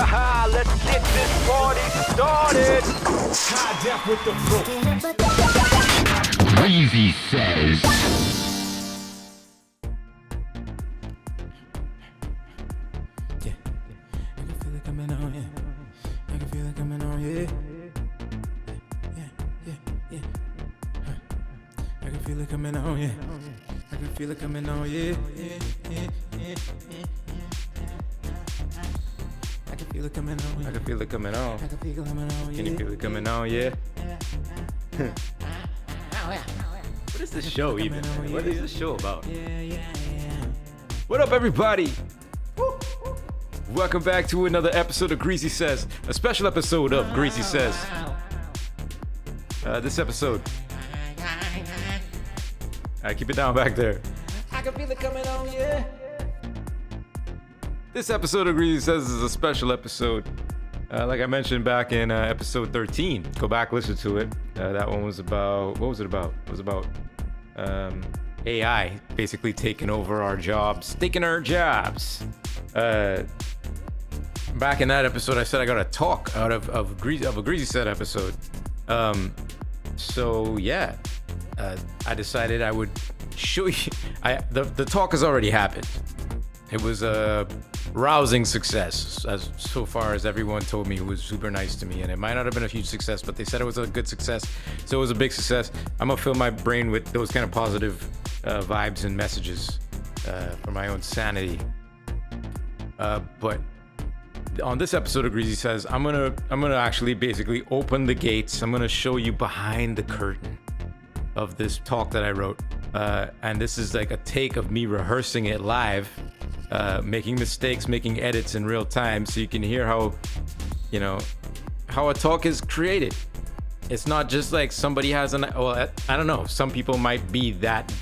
Haha, let's get this party started. High def with the proof. Greasy Says. Yeah, I can feel it coming on, yeah. I can feel it coming on, yeah. Yeah. I can feel it coming on, yeah. I can feel it coming on, yeah. I can feel it coming on. I can feel it coming on. I can feel it coming on, yeah. Can you feel it coming on? Yeah. What is this show even? What is this show about? Yeah. What up, everybody? Welcome back to another episode of Greasy Says, a special episode of Greasy Says. This episode, keep it down back there. I can feel it coming on, yeah. This episode of Greasy Says is a special episode. Like I mentioned back in episode 13, go back, listen to it. That one was about, what was it about? It was about AI basically taking over our jobs. Back in that episode, I said I got a talk out of a Greasy Said episode. So yeah, I decided I would show you. The talk has already happened. It was a rousing success, as so far as everyone told me, who was super nice to me, and it might not have been a huge success, but they said it was a good success, so it was a big success. I'm gonna fill my brain with those kind of positive vibes and messages for my own sanity. But on this episode of Greasy Says, I'm gonna actually basically open the gates. I'm gonna show you behind the curtain of this talk that I wrote, and this is like a take of me rehearsing it live. Making mistakes, making edits in real time, so you can hear how a talk is created. It's not just like somebody has I don't know, some people might be that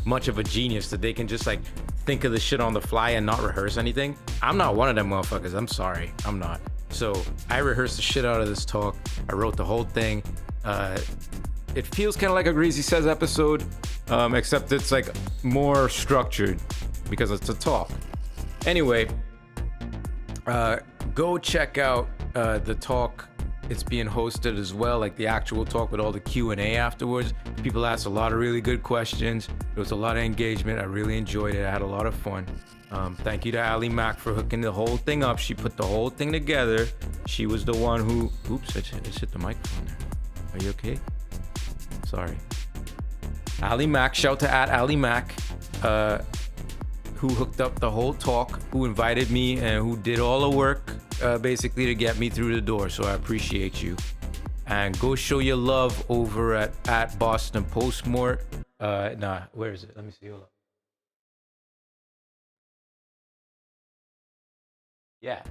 much of a genius that they can just like think of the shit on the fly and not rehearse anything. I'm not one of them motherfuckers. I'm sorry, I'm not. So I rehearsed the shit out of this talk. I wrote the whole thing. It feels kind of like a Greasy Says episode, except it's like more structured because it's a talk. Anyway, go check out the talk. It's being hosted as well, like the actual talk with all the Q&A afterwards. People asked a lot of really good questions. There was a lot of engagement. I really enjoyed it. I had a lot of fun. Thank you to Ali Mack for hooking the whole thing up. She put the whole thing together. She was the one who... Oops, I just hit the microphone there. Are you okay? Sorry. Ali Mack, shout to @Ali Mack. Who hooked up the whole talk, who invited me, and who did all the work basically to get me through the door. So I appreciate you. And go show your love over at BostonPostMort. Where is it? Let me see. Hold up. Yeah.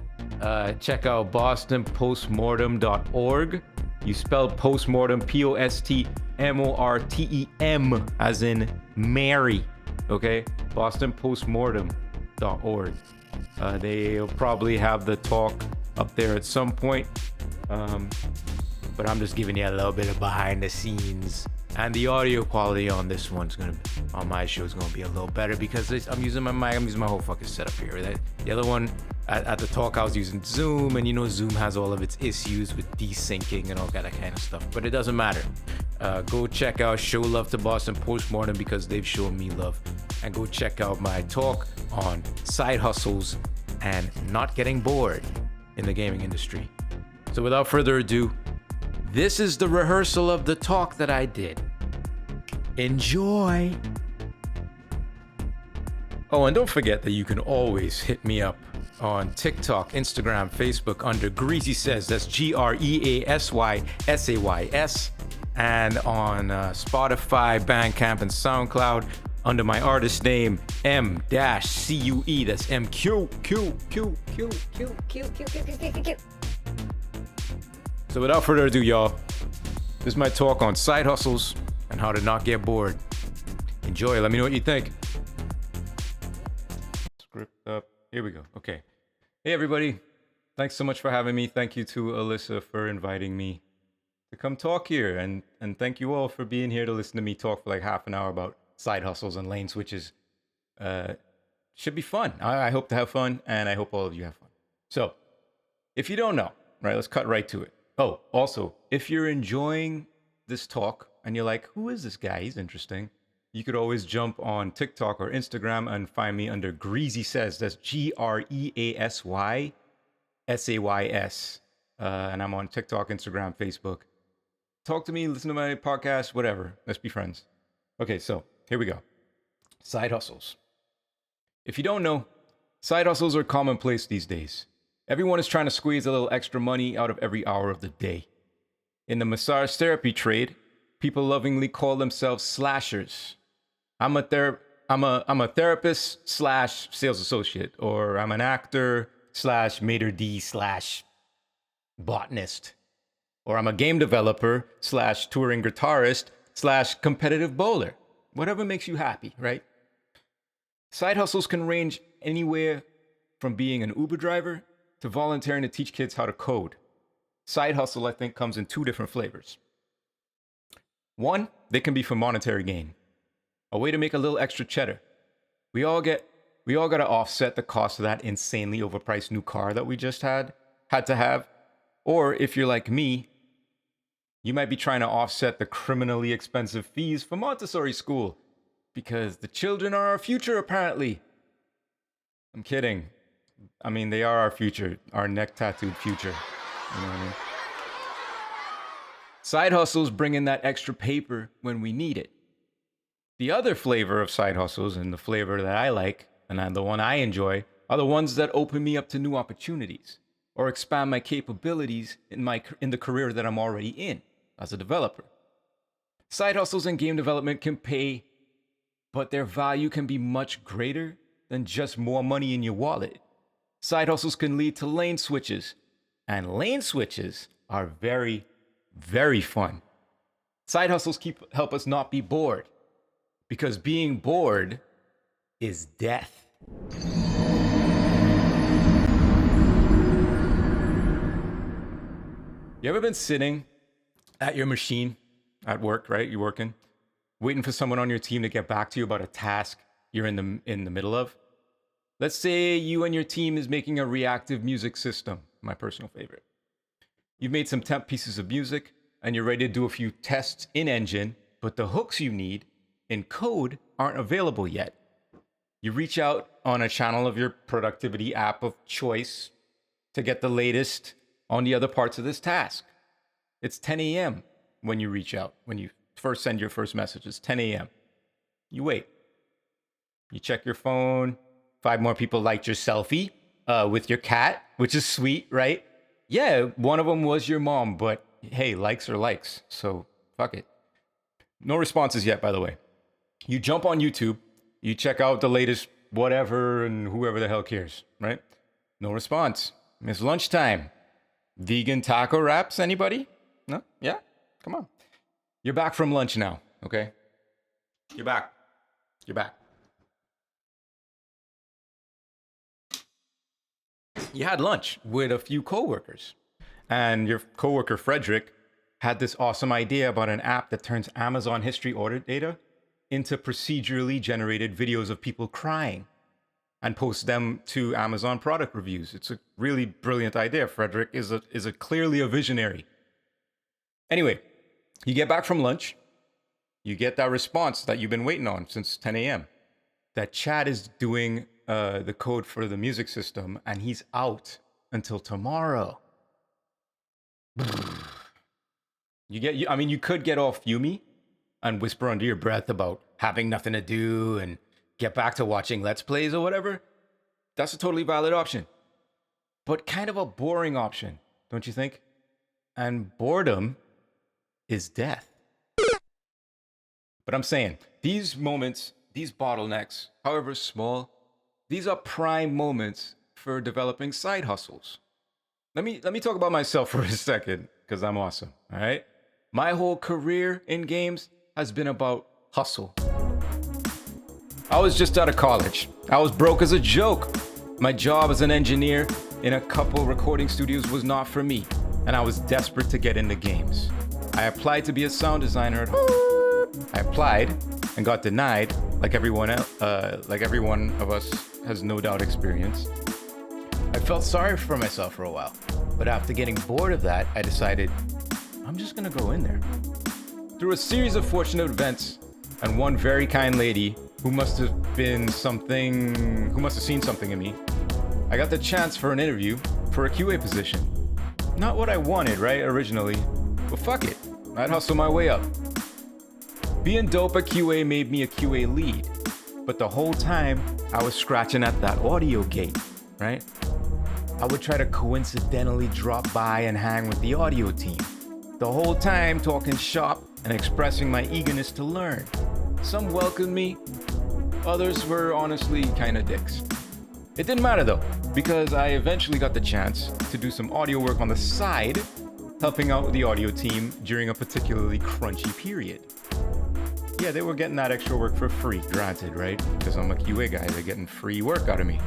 Check out BostonPostMortem.org. You spell postmortem POSTMORTEM as in Mary. Okay, BostonPostMortem.org. They'll probably have the talk up there at some point, but I'm just giving you a little bit of behind the scenes. And the audio quality on this one's on my show is gonna be a little better because I'm using my mic. I'm using my whole fucking setup here. The other one at the talk I was using Zoom, and Zoom has all of its issues with desyncing and all that kind of stuff. But it doesn't matter. Go check out Show Love to Boston Postmortem because they've shown me love. And go check out my talk on side hustles and not getting bored in the gaming industry. So without further ado, this is the rehearsal of the talk that I did. Enjoy. Oh, and don't forget that you can always hit me up on TikTok, Instagram, Facebook under Greasy Says. That's GreasySays. And on Spotify, Bandcamp, and Soundcloud under my artist name M-Cue. That's M-Cue. So without further ado, y'all, this is my talk on side hustles and how to not get bored. Enjoy. Let me know what you think. Script up. Here we go. Okay. Hey, everybody. Thanks so much for having me. Thank you to Alyssa for inviting me to come talk here. And thank you all for being here to listen to me talk for like half an hour about side hustles and lane switches. Should be fun. I hope to have fun, and I hope all of you have fun. So, If you don't know, right, let's cut right to it. Oh, also, if you're enjoying this talk and you're like, who is this guy? He's interesting. You could always jump on TikTok or Instagram and find me under Greasy Says. That's GreasySays. And I'm on TikTok, Instagram, Facebook. Talk to me, listen to my podcast, whatever. Let's be friends. Okay, so here we go. Side hustles. If you don't know, side hustles are commonplace these days. Everyone is trying to squeeze a little extra money out of every hour of the day. In the massage therapy trade, people lovingly call themselves slashers. I'm a therapist slash sales associate, or I'm an actor slash maitre d slash botanist, or I'm a game developer slash touring guitarist slash competitive bowler. Whatever makes you happy, right? Side hustles can range anywhere from being an Uber driver to volunteering to teach kids how to code. Side hustle, I think, comes in two different flavors. One, they can be for monetary gain, a way to make a little extra cheddar. We all got to offset the cost of that insanely overpriced new car that we just had to have. Or if you're like me, you might be trying to offset the criminally expensive fees for Montessori school because the children are our future, apparently. I'm kidding. I mean, they are our future, our neck-tattooed future. You know what I mean? Side hustles bring in that extra paper when we need it. The other flavor of side hustles, and the flavor that I like, and the one I enjoy, are the ones that open me up to new opportunities or expand my capabilities in the career that I'm already in as a developer. Side hustles in game development can pay, but their value can be much greater than just more money in your wallet. Side hustles can lead to lane switches, and lane switches are very, very fun. Side hustles help us not be bored, because being bored is death. You ever been sitting at your machine at work, right? You're working, waiting for someone on your team to get back to you about a task you're in the middle of? Let's say you and your team is making a reactive music system, my personal favorite. You've made some temp pieces of music and you're ready to do a few tests in Engine, but the hooks you need in code aren't available yet. You reach out on a channel of your productivity app of choice to get the latest on the other parts of this task. It's 10 a.m. when you reach out, when you first send your first message. It's 10 a.m. You wait. You check your phone. 5 more people liked your selfie with your cat, which is sweet, right? Yeah, one of them was your mom, but hey, likes are likes, so fuck it. No responses yet, by the way. You jump on YouTube, you check out the latest whatever and whoever the hell cares, right? No response. It's lunchtime. Vegan taco wraps, anybody? No? Yeah? Come on. You're back from lunch now, okay? You're back. You had lunch with a few coworkers, and your coworker Frederick had this awesome idea about an app that turns Amazon history order data into procedurally generated videos of people crying and posts them to Amazon product reviews. It's a really brilliant idea. Frederick is clearly a visionary. Anyway, you get back from lunch, you get that response that you've been waiting on since 10 a.m. That Chad is doing the code for the music system, and he's out until tomorrow. You could get all fumey and whisper under your breath about having nothing to do and get back to watching Let's Plays or whatever. That's a totally valid option, but kind of a boring option, don't you think? And boredom is death. But I'm saying, these moments, these bottlenecks, however small, these are prime moments for developing side hustles. Let me talk about myself for a second, because I'm awesome, all right? My whole career in games has been about hustle. I was just out of college. I was broke as a joke. My job as an engineer in a couple recording studios was not for me, and I was desperate to get into games. I applied to be a sound designer at home. I applied and got denied, like everyone of us has no doubt experienced. I felt sorry for myself for a while, but after getting bored of that, I decided I'm just gonna go in there. Through a series of fortunate events and one very kind lady who must have seen something in me, I got the chance for an interview for a QA position. Not what I wanted, right, originally, but fuck it, I'd hustle my way up. Being dope at QA made me a QA lead, but the whole time I was scratching at that audio gate, right? I would try to coincidentally drop by and hang with the audio team, the whole time talking shop and expressing my eagerness to learn. Some welcomed me, others were honestly kinda dicks. It didn't matter though, because I eventually got the chance to do some audio work on the side, helping out with the audio team during a particularly crunchy period. Yeah, they were getting that extra work for free, granted, right? Because I'm a QA guy, they're getting free work out of me.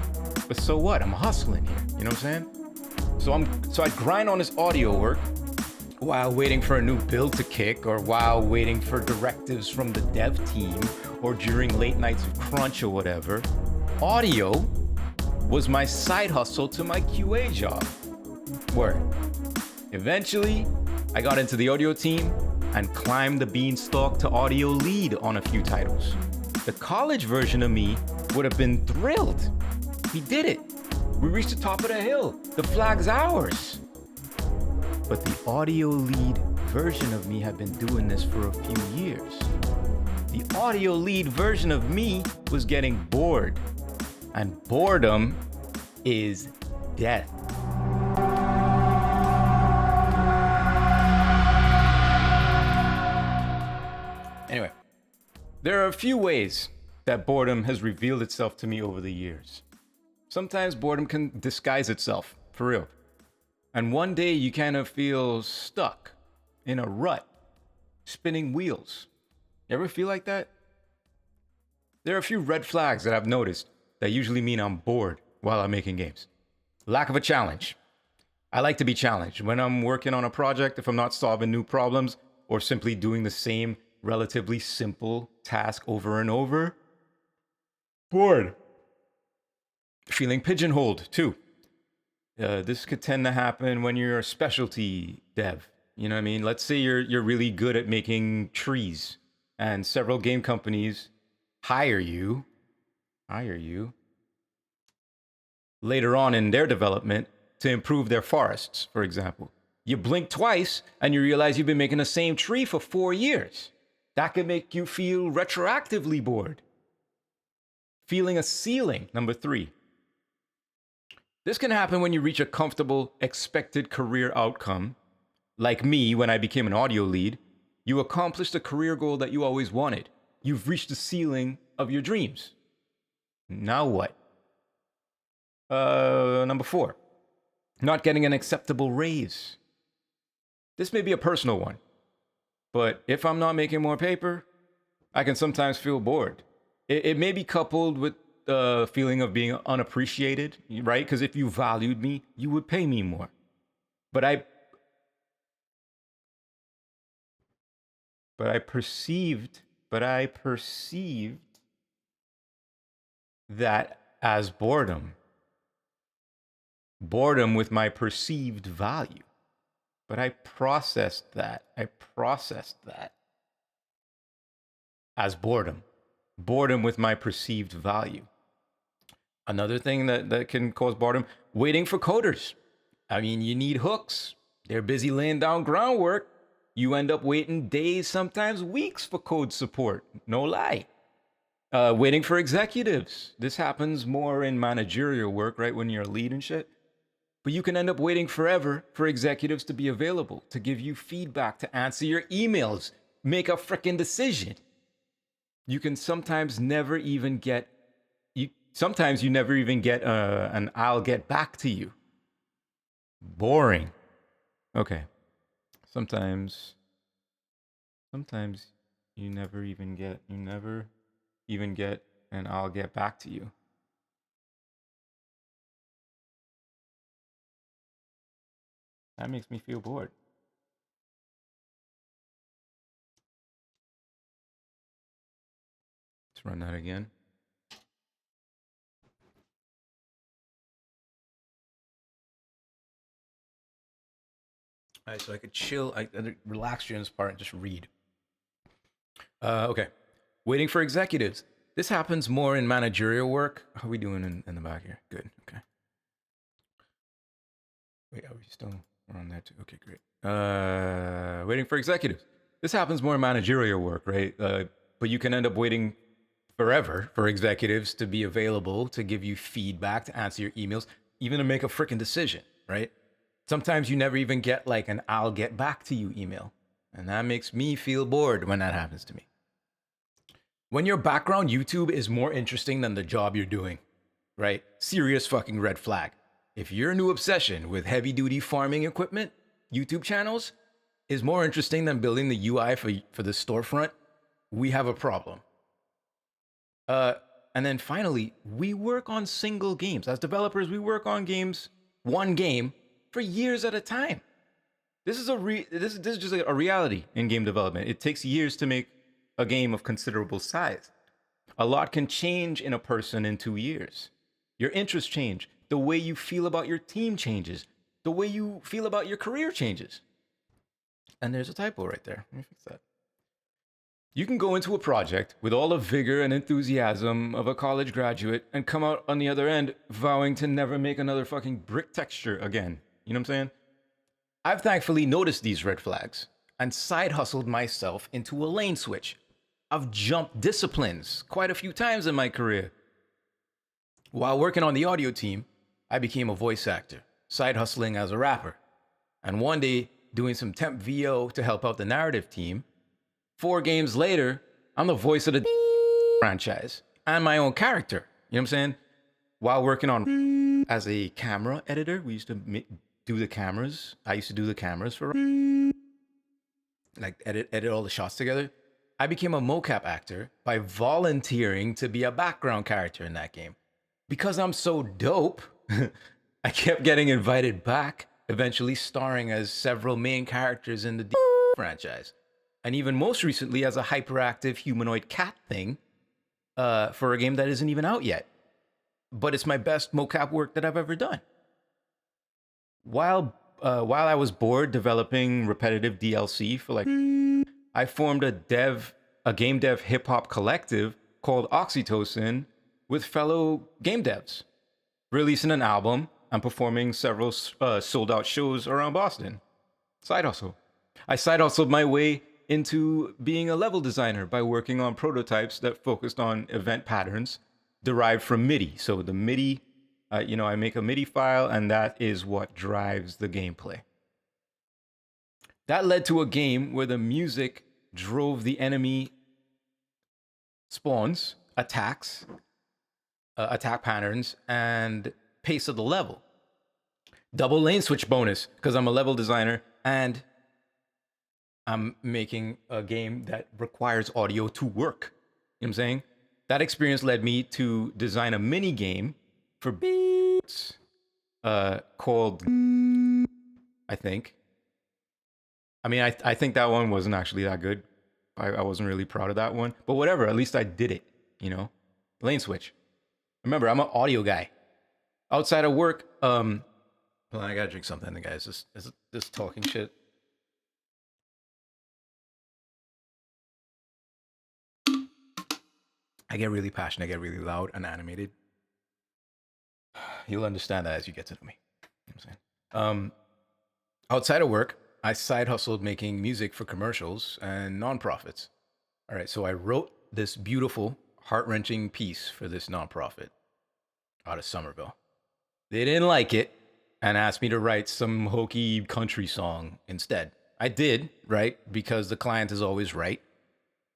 But so what? I'm hustling here, you know what I'm saying? So I'd grind on this audio work while waiting for a new build to kick, or while waiting for directives from the dev team, or during late nights of crunch or whatever. Audio was my side hustle to my QA job. Word. Eventually, I got into the audio team and climbed the beanstalk to audio lead on a few titles. The college version of me would have been thrilled. We did it. We reached the top of the hill. The flag's ours. But the audio lead version of me had been doing this for a few years. The audio lead version of me was getting bored. And boredom is death. Anyway, there are a few ways that boredom has revealed itself to me over the years. Sometimes boredom can disguise itself, for real. And one day you kind of feel stuck in a rut, spinning wheels. You ever feel like that? There are a few red flags that I've noticed that usually mean I'm bored while I'm making games. Lack of a challenge. I like to be challenged. When I'm working on a project, if I'm not solving new problems or simply doing the same relatively simple task over and over, bored. Feeling pigeonholed too. This could tend to happen when you're a specialty dev. You know what I mean? Let's say you're really good at making trees, and several game companies hire you later on in their development to improve their forests, for example. You blink twice and you realize you've been making the same tree for 4 years. That could make you feel retroactively bored. Feeling a ceiling, number 3. This can happen when you reach a comfortable, expected career outcome. Like me, when I became an audio lead, you accomplished a career goal that you always wanted. You've reached the ceiling of your dreams. Now what? Number 4, not getting an acceptable raise. This may be a personal one, but if I'm not making more paper, I can sometimes feel bored. It may be coupled with the feeling of being unappreciated, right? Because if you valued me, you would pay me more. But I perceived that as boredom with my perceived value. But I processed that as boredom with my perceived value. Another thing that can cause boredom, waiting for coders. I mean, you need hooks. They're busy laying down groundwork. You end up waiting days, sometimes weeks for code support. No lie. Waiting for executives. This happens more in managerial work, right? When you're a lead and shit. But you can end up waiting forever for executives to be available, to give you feedback, to answer your emails, make a freaking decision. You can sometimes never even get an I'll get back to you. Boring. Okay. Sometimes you never even get an I'll get back to you. That makes me feel bored. Let's run that again. All right, so I could chill, I relax during this part and just read. Okay. Waiting for executives. This happens more in managerial work. How are we doing in the back here? Good. Okay. Wait, are we still on that too? Okay, great. Waiting for executives. This happens more in managerial work, right? But you can end up waiting forever for executives to be available, to give you feedback, to answer your emails, even to make a freaking decision, right? Sometimes you never even get like an "I'll get back to you" email. And that makes me feel bored when that happens to me. When your background YouTube is more interesting than the job you're doing, right? Serious fucking red flag. If your new obsession with heavy duty farming equipment, YouTube channels, is more interesting than building the UI for the storefront, we have a problem. And then finally, we work on single games. As developers, we work on games, one game, for years at a time. This is just a reality in game development. It takes years to make a game of considerable size. A lot can change in a person in 2 years. Your interests change. The way you feel about your team changes. The way you feel about your career changes. And there's a typo right there. Let me fix that. You can go into a project with all the vigor and enthusiasm of a college graduate and come out on the other end vowing to never make another fucking brick texture again. You know what I'm saying? I've thankfully noticed these red flags and side hustled myself into a lane switch. I've jumped disciplines quite a few times in my career. While working on the audio team, I became a voice actor, side hustling as a rapper. And one day, doing some temp VO to help out the narrative team, 4 games later, I'm the voice of the franchise and my own character. You know what I'm saying? While working on as a camera editor, we used to do the cameras. I used to do the cameras for like edit all the shots together. I became a mocap actor by volunteering to be a background character in that game. Because I'm so dope, I kept getting invited back, eventually starring as several main characters in the franchise. And even most recently as a hyperactive humanoid cat thing for a game that isn't even out yet. But it's my best mocap work that I've ever done. While I was bored developing repetitive DLC for I formed a game dev hip hop collective called Oxytocin with fellow game devs, releasing an album and performing several sold out shows around Boston. Side hustle. I side hustled my way into being a level designer by working on prototypes that focused on event patterns derived from MIDI. So the MIDI, I make a MIDI file and that is what drives the gameplay. That led to a game where the music drove the enemy spawns, attacks, attack patterns, and pace of the level. Double lane switch bonus because I'm a level designer and I'm making a game that requires audio to work. You know what I'm saying? That experience led me to design a mini game for beats called, I think. I mean, I think that one wasn't actually that good. I wasn't really proud of that one. But whatever, at least I did it, you know? Lane switch. Remember, I'm an audio guy. Outside of work, hold on, I gotta drink something, guys. This talking shit. I get really passionate, I get really loud and animated. You'll understand that as you get to know me. You know what I'm saying? Outside of work, I side hustled making music for commercials and nonprofits. All right, so I wrote this beautiful, heart-wrenching piece for this nonprofit out of Somerville. They didn't like it and asked me to write some hokey country song instead. I did, right? Because the client is always right.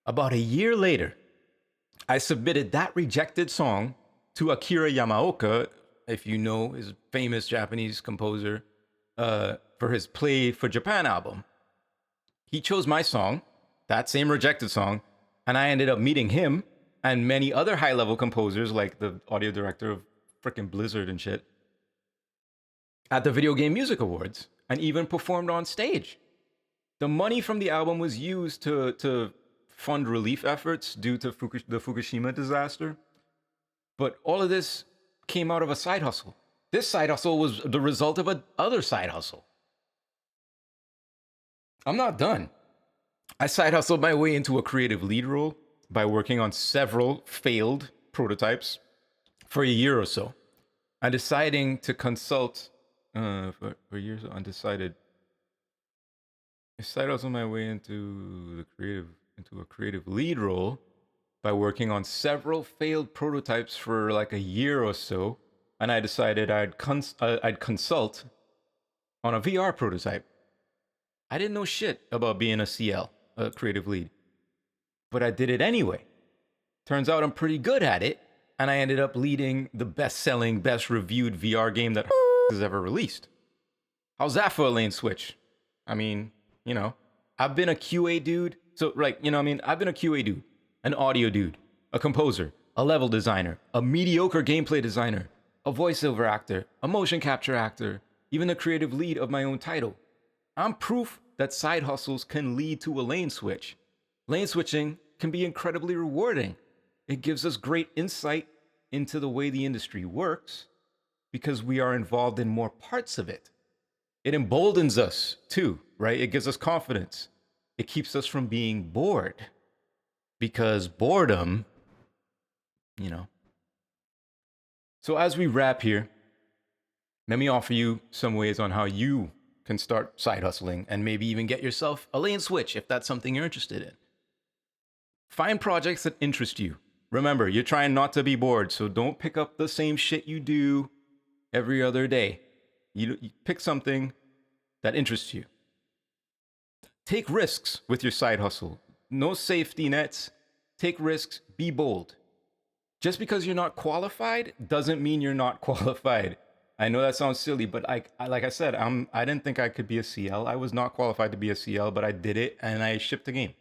About a year later, I submitted that rejected song to Akira Yamaoka, if you know, is a famous Japanese composer, for his Play for Japan album. He chose my song, that same rejected song, and I ended up meeting him and many other high-level composers like the audio director of frickin' Blizzard and shit at the Video Game Music Awards and even performed on stage. The money from the album was used to fund relief efforts due to the Fukushima disaster. But all of this came out of a side hustle. This side hustle was the result of another side hustle. I'm not done. I side hustled my way into a creative lead role by working on several failed prototypes for a year or so. I'm deciding to consult for years. Undecided. I side hustled my way into a creative lead role by working on several failed prototypes for like a year or so, and I decided I'd consult on a VR prototype. I didn't know shit about being a CL, a creative lead, but I did it anyway. Turns out I'm pretty good at it, and I ended up leading the best-selling, best-reviewed VR game that has ever released. How's that for a lane switch? I mean, you know, I've been a QA dude, so I've been a QA dude, an audio dude, a composer, a level designer, a mediocre gameplay designer, a voiceover actor, a motion capture actor, even the creative lead of my own title. I'm proof that side hustles can lead to a lane switch. Lane switching can be incredibly rewarding. It gives us great insight into the way the industry works because we are involved in more parts of it. It emboldens us too, right? It gives us confidence. It keeps us from being bored because boredom, you know. So as we wrap here, let me offer you some ways on how you can start side hustling and maybe even get yourself a lane switch if that's something you're interested in. Find projects that interest you. Remember, you're trying not to be bored, so don't pick up the same shit you do every other day. You pick something that interests you. Take risks with your side hustle. No safety nets. Take risks. Be bold. Just because you're not qualified doesn't mean you're not qualified. I know that sounds silly, but like I said, I didn't think I could be a CL. I was not qualified to be a CL, but I did it and I shipped the game.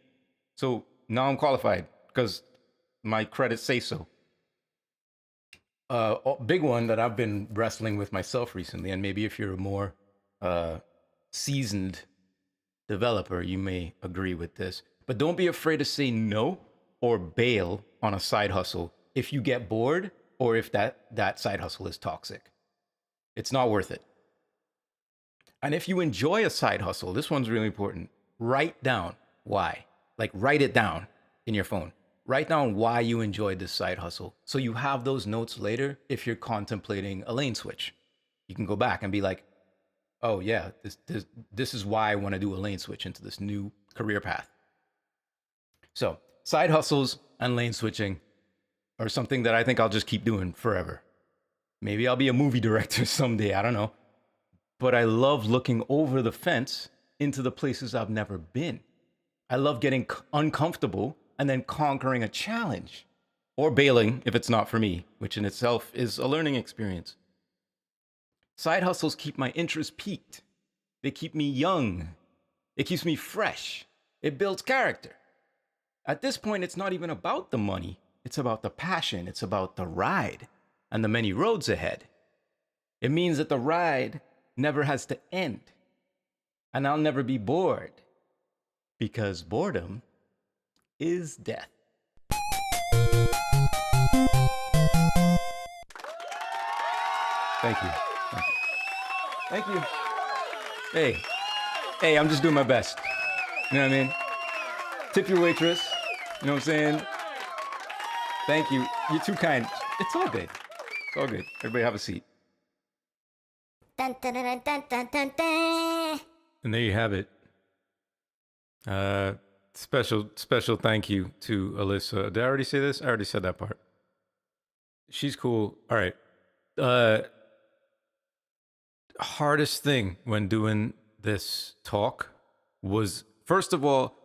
So now I'm qualified because my credits say so. Big one that I've been wrestling with myself recently, and maybe if you're a more seasoned developer, you may agree with this, but don't be afraid to say no or bail on a side hustle if you get bored or if that side hustle is toxic. It's not worth it. And if you enjoy a side hustle, this one's really important. Write down why. Like write it down in your phone. Write down why you enjoyed this side hustle. So you have those notes later if you're contemplating a lane switch. You can go back and be like, oh yeah, this is why I want to do a lane switch into this new career path. So side hustles and lane switching are something that I think I'll just keep doing forever. Maybe I'll be a movie director someday, I don't know. But I love looking over the fence into the places I've never been. I love getting uncomfortable and then conquering a challenge, or bailing if it's not for me, which in itself is a learning experience. Side hustles keep my interest peaked. They keep me young. It keeps me fresh. It builds character. At this point, it's not even about the money. It's about the passion. It's about the ride and the many roads ahead. It means that the ride never has to end. And I'll never be bored because boredom is death. Thank you. Thank you. Hey, I'm just doing my best. You know what I mean? Tip your waitress. You know what I'm saying? Thank you. You're too kind. It's all good. It's all good. Everybody have a seat. Dun, dun, dun, dun, dun, dun, dun. And there you have it. Special thank you to Alyssa. Did I already say this? I already said that part. She's cool. All right. Hardest thing when doing this talk was, first of all,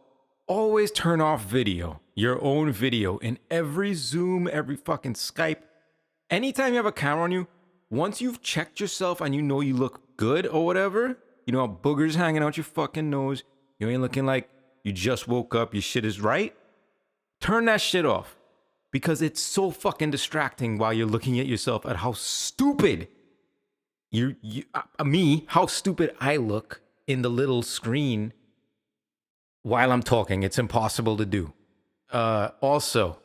always turn off video, your own video in every Zoom, every fucking Skype. Anytime you have a camera on you, once you've checked yourself and you know you look good or whatever, you know, boogers hanging out your fucking nose, you ain't looking like you just woke up, your shit is right, turn that shit off. Because it's so fucking distracting while you're looking at yourself at how stupid how stupid I look in the little screen while I'm talking. It's impossible to do. Also,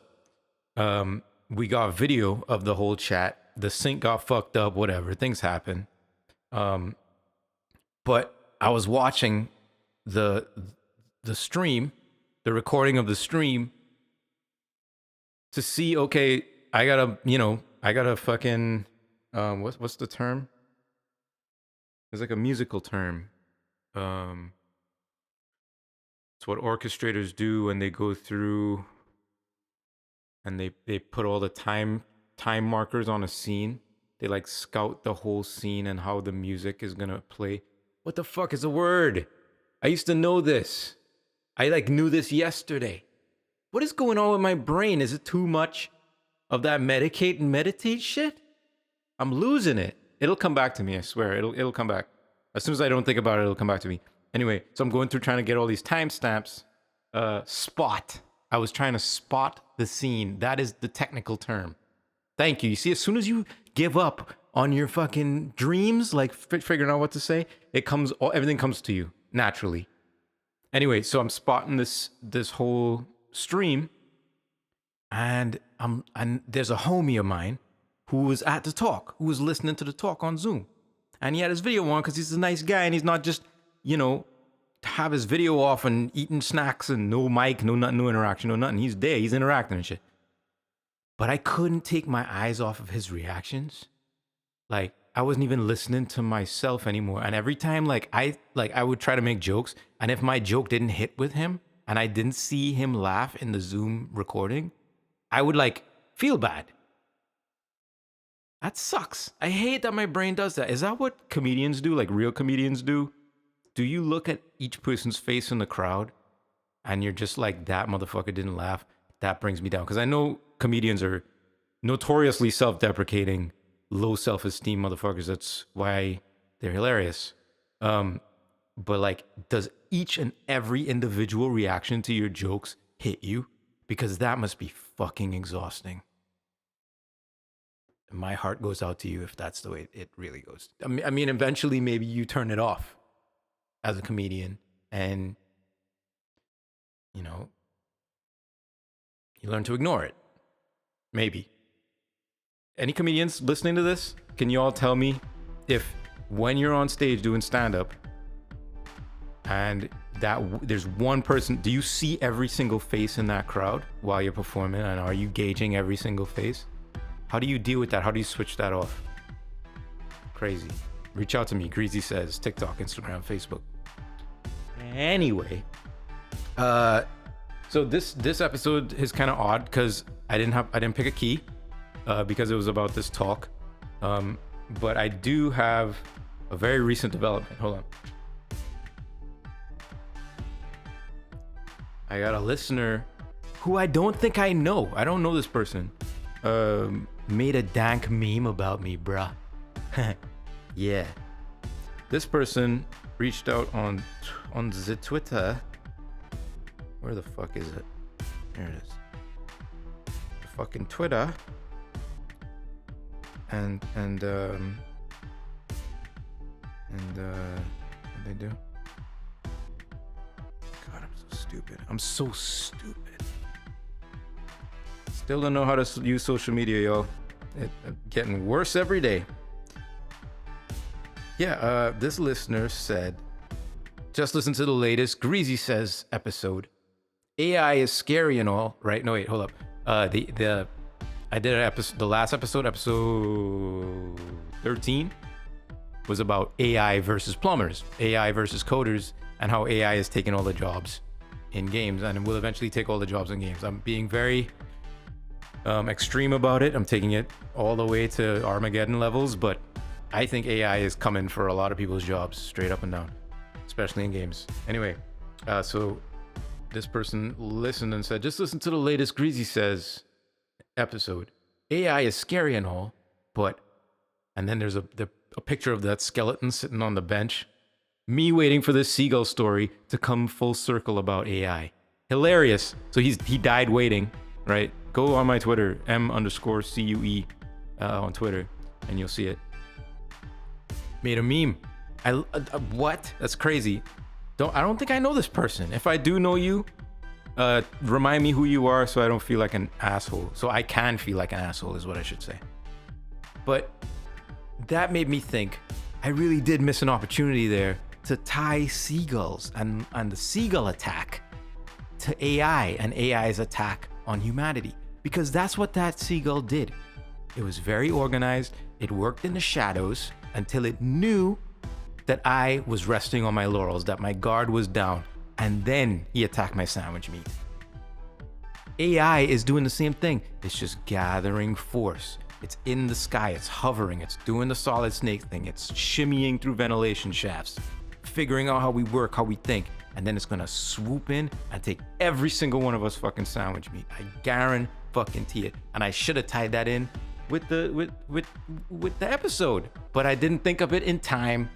we got video of the whole chat. The sync got fucked up, whatever. Things happen. But I was watching the stream, the recording of the stream, to see, okay, I gotta fucking what's the term? There's like a musical term. It's what orchestrators do when they go through and they put all the time markers on a scene. They like scout the whole scene and how the music is gonna play. What the fuck is a word? I used to know this. I like knew this yesterday. What is going on with my brain? Is it too much of that medicate and meditate shit? I'm losing it. It'll come back to me, I swear. It'll come back. As soon as I don't think about it, it'll come back to me. Anyway, so I'm going through trying to get all these timestamps. Spot. I was trying to spot the scene. That is the technical term. Thank you. You see, as soon as you give up on your fucking dreams, like figuring out what to say, everything comes to you naturally. Anyway, so I'm spotting this whole stream, and there's a homie of mine who was at the talk, who was listening to the talk on Zoom, and he had his video on because he's a nice guy and he's not just, have his video off and eating snacks and no mic, no nothing, no interaction, no nothing. He's there, he's interacting and shit. But I couldn't take my eyes off of his reactions. Like, I wasn't even listening to myself anymore. And every time, I would try to make jokes, and if my joke didn't hit with him, and I didn't see him laugh in the Zoom recording, I would feel bad. That sucks. I hate that my brain does that. Is that what comedians do? Like real comedians do? Do you look at each person's face in the crowd and you're just like, that motherfucker didn't laugh? That brings me down. Because I know comedians are notoriously self-deprecating, low self-esteem motherfuckers. That's why they're hilarious. But does each and every individual reaction to your jokes hit you? Because that must be fucking exhausting. My heart goes out to you if that's the way it really goes. I mean, eventually maybe you turn it off as a comedian and, you learn to ignore it. Maybe. Any comedians listening to this? Can you all tell me if when you're on stage doing stand-up and there's one person, do you see every single face in that crowd while you're performing, and are you gauging every single face? How do you deal with that? How do you switch that off? Crazy. Reach out to me, Greasy Says, TikTok, Instagram, Facebook. Anyway, so this episode is kind of odd because I didn't pick a key because it was about this talk. But I do have a very recent development. Hold on. I got a listener who I don't think I know. I don't know this person. Made a dank meme about me, bruh. Yeah. This person reached out on the Twitter. Where the fuck is it? Here it is. The fucking Twitter. And what they do? God, I'm so stupid. Still don't know how to use social media, y'all. It's getting worse every day. Yeah, this listener said, just listen to the latest Greasy Says episode. AI is scary and all, right? No, wait, hold up. I did an episode, the last episode 13, was about AI versus plumbers, AI versus coders, and how AI is taking all the jobs in games and will eventually take all the jobs in games. I'm being very extreme about it. I'm taking it all the way to Armageddon levels, but I think AI is coming for a lot of people's jobs, straight up and down, especially in games. Anyway, so this person listened and said, just listen to the latest Greasy Says episode. AI is scary and all, but, and then there's a picture of that skeleton sitting on the bench. Me waiting for this seagull story to come full circle about AI. Hilarious. So he died waiting, right? Go on my Twitter, M_CUE on Twitter, and you'll see it. Made a meme. What? That's crazy. I don't think I know this person. If I do know you, remind me who you are so I don't feel like an asshole. So I can feel like an asshole is what I should say. But that made me think I really did miss an opportunity there to tie seagulls and the seagull attack to AI and AI's attack on humanity, because that's what that seagull did. It was very organized. It worked in the shadows until it knew that I was resting on my laurels, that my guard was down, and then he attacked my sandwich meat. AI is doing the same thing. It's just gathering force. It's in the sky, it's hovering, it's doing the solid snake thing, it's shimmying through ventilation shafts, figuring out how we work, how we think, and then it's gonna swoop in and take every single one of us fucking sandwich meat. I guarantee it. And I should have tied that in with the episode, but I didn't think of it in time.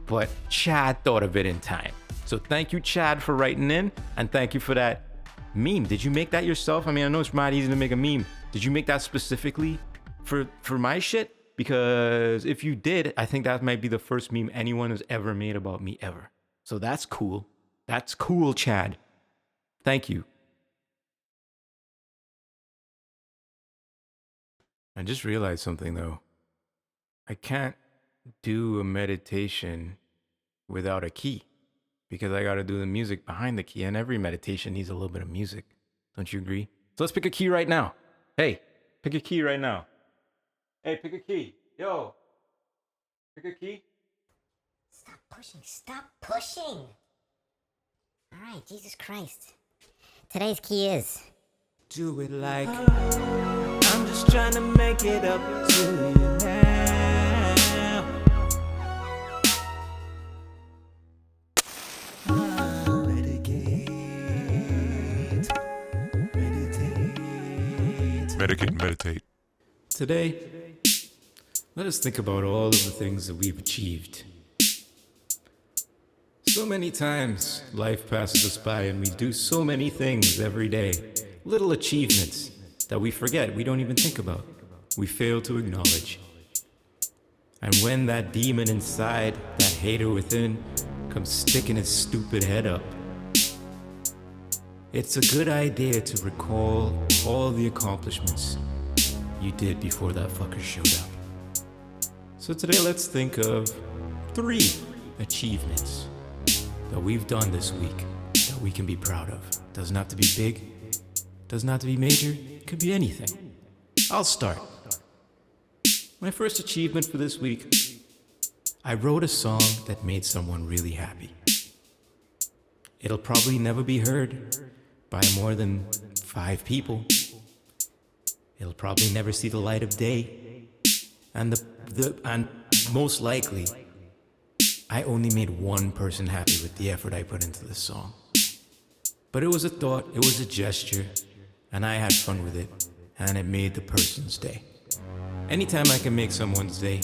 But Chad thought of it in time. So thank you, Chad, for writing in, and thank you for that meme. Did you make that yourself? I mean, I know it's mighty easy to make a meme. Did you make that specifically for my shit? Because if you did, I think that might be the first meme anyone has ever made about me ever. So that's cool. That's cool, Chad. Thank you. I just realized something though. I can't do a meditation without a key, because I got to do the music behind the key, and every meditation needs a little bit of music. Don't you agree? So let's pick a key right now. Hey, pick a key right now. Hey, pick a key. Yo, pick a key. Stop pushing. Stop pushing. All right, Jesus Christ. Today's key is... Do it like I'm just trying to make it up to you now. Medicate and meditate. today. Let us think about all of the things that we've achieved. So many times life passes us by and we do so many things every day, little achievements that we forget, we don't even think about, we fail to acknowledge. And when that demon inside, that hater within, comes sticking his stupid head up, it's a good idea to recall all the accomplishments you did before that fucker showed up. So today let's think of 3 achievements that we've done this week that we can be proud of. Doesn't have to be big, doesn't have to be major, it could be anything. I'll start. My first achievement for this week, I wrote a song that made someone really happy. It'll probably never be heard by more than 5 people. It'll probably never see the light of day. And and most likely, I only made one person happy with the effort I put into this song. But it was a thought, it was a gesture, and I had fun with it, and it made the person's day. Anytime I can make someone's day,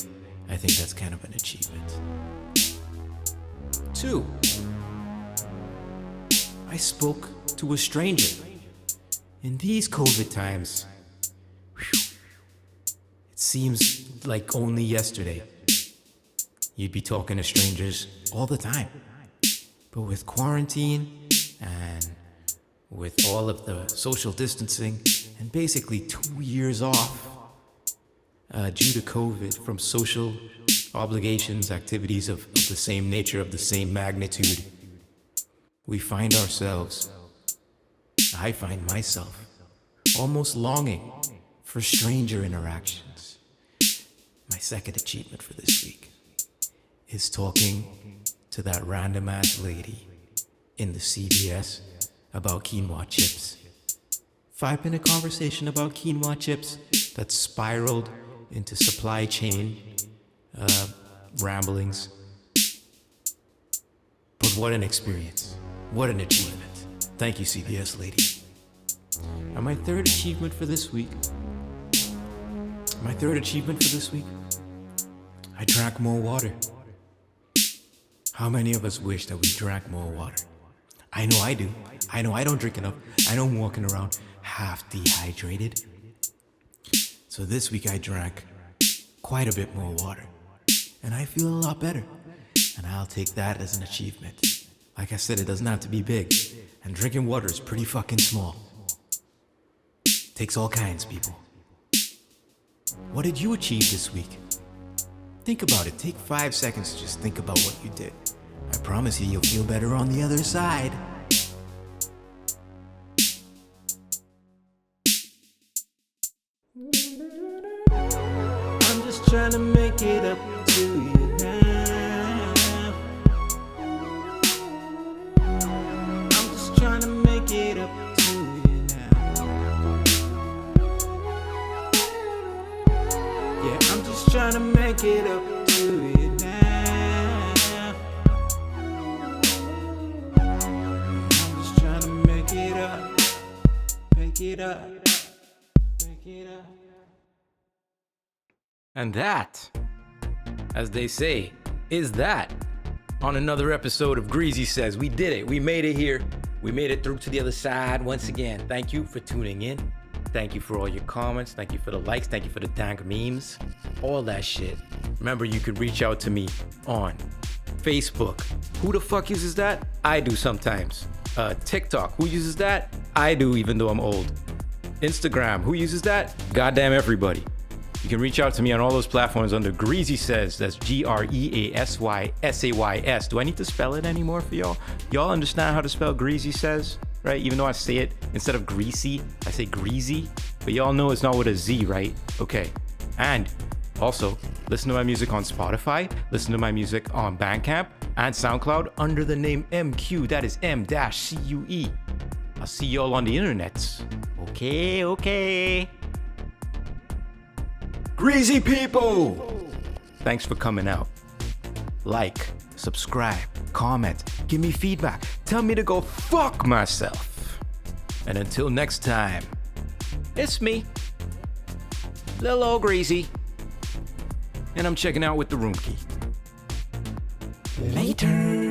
I think that's kind of an achievement. 2, I spoke to a stranger. In these COVID times, it seems like only yesterday you'd be talking to strangers all the time. But with quarantine and with all of the social distancing and basically 2 years off due to COVID from social obligations, activities of the same nature, of the same magnitude, we find ourselves, I find myself, almost longing for stranger interactions. My second achievement for this week is talking to that random ass lady in the CVS about quinoa chips. 5-minute conversation about quinoa chips that spiraled into supply chain ramblings. But what an experience. What an achievement. Thank you, CVS lady. And my third achievement for this week, I drank more water. How many of us wish that we drank more water? I know I do. I know I don't drink enough. I know I'm walking around half dehydrated. So this week I drank quite a bit more water. And I feel a lot better. And I'll take that as an achievement. Like I said, it doesn't have to be big. And drinking water is pretty fucking small. Takes all kinds, people. What did you achieve this week? Think about it. Take 5 seconds to just think about what you did. I promise you, you'll feel better on the other side. I'm just trying to make it up to you now. I'm just trying to make it up to you now. Yeah, I'm just trying to make it up to you now. I'm just trying to make it up. Make it up. Make it up. And that, as they say, is that on another episode of Greasy Says. We did it. We made it here. We made it through to the other side once again. Thank you for tuning in. Thank you for all your comments. Thank you for the likes. Thank you for the dank memes. All that shit. Remember, you could reach out to me on Facebook. Who the fuck uses that? I do sometimes. TikTok. Who uses that? I do, even though I'm old. Instagram. Who uses that? Goddamn everybody. You can reach out to me on all those platforms under Greasy Says. That's GreasySays. Do I need to spell it anymore for y'all? Y'all understand how to spell Greasy Says, right? Even though I say it instead of greasy, I say greasy. But y'all know it's not with a Z, right? Okay. And also, listen to my music on Spotify. Listen to my music on Bandcamp and Soundcloud under the name M-Cue. That is M-C-U-E. I'll see y'all on the internets. Okay. Greasy people! Thanks for coming out. Like, subscribe, comment, give me feedback, tell me to go fuck myself. And until next time, it's me, Lil Ol' Greasy, and I'm checking out with the room key. Later.